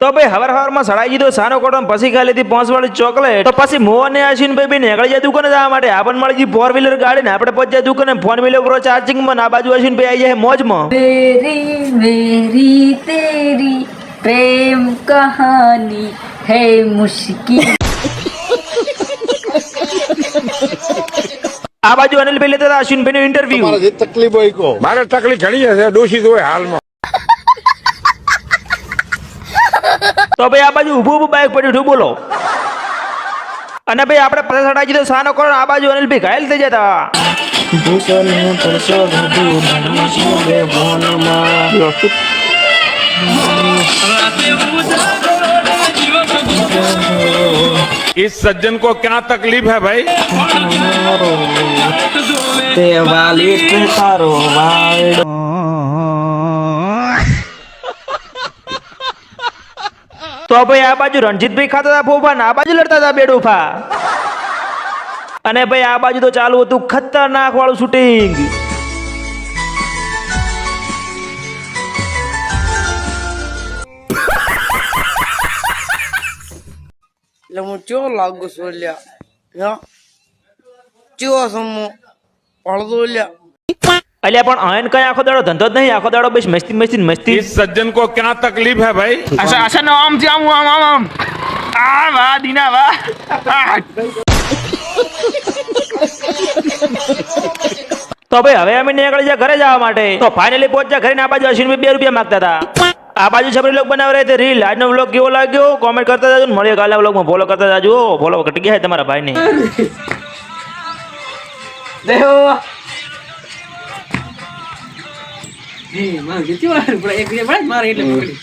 તો ભાઈ હવાર સડાઈ દીધો સાનો કોટો પછી ખાઈ લીધી 5 વાળી ચોકલેટ તો પછી મોહન ને આશીન ભાઈ નીકળી જાય દુકાને જવા માટે આપણ મળી ગઈ 4 વ્હીલર ગાડી ને આપણે પહોંચ્યા દુકાને ફોન મિલ્યો કરો ચાર્જિંગ માં આ બાજુ આશીન ભાઈ આવી જાય મોજમાં मेरी मेरी तेरी प्रेम कहानी है मुश्किल આ બાજુ અનિલભાઈ લેતા હતા આશીન ભાઈ નું ઇન્ટરવ્યુ તમારે જે તકલીફ હોય કો મારે તકલીફ ઘણી હશે દોષિત હોય હાલમાં તો ભાઈ આ બાજુ ઊભું બાઈક પડ્યું છું બોલો અને ભાઈ આપણે પચાસ હટાઈ દીધો સાનો કોણ આ બાજુ અનિલભાઈ ઘાયલ થઈ જતા इस सज्जन को क्या तकलीफ है भाई તો ભાઈ આ બાજુ રણજીતભાઈ ખાતા હતા ફોફા ને આ બાજુ લડતા હતા બેડોફા અને ભાઈ આ બાજુ તો ચાલુ હતું ખતરનાક વાળું શૂટિંગ એટલે હું ચો લાગુ છું લ્યા ચો સમો પડદો લ્યા અલ્યા પણ આયન કઈ આખો દાડો ધંધો જ નહીં આખો દાડો બસ મસ્તી મસ્તી મસ્તી इस सज्जन को क्या तकलीफ है भाई આશા આશા નો આમ આમ આમ આમ આ વાહ દીના વાહ તો ભાઈ હવે અમે નીકળી જા ઘરે જવા માટે તો ફાઇનલી પહોંચ્યા ઘરે ને આ બાજુ અશ્વિનભાઈ 2 રૂપિયા માંગતા હતા આ બાજુ છબરી લોક બનાવ રહે તે રીલ આજનો વ્લોગ કેવો લાગ્યો કોમેન્ટ કરતા જાજો મળીએ કાલના વ્લોગમાં ફોલો કરતા જાજો ફોલો ઘટી ગયા તમારા ભાઈને દેવો માં ગીતી વાર પણ એક મારે એટલે પકડી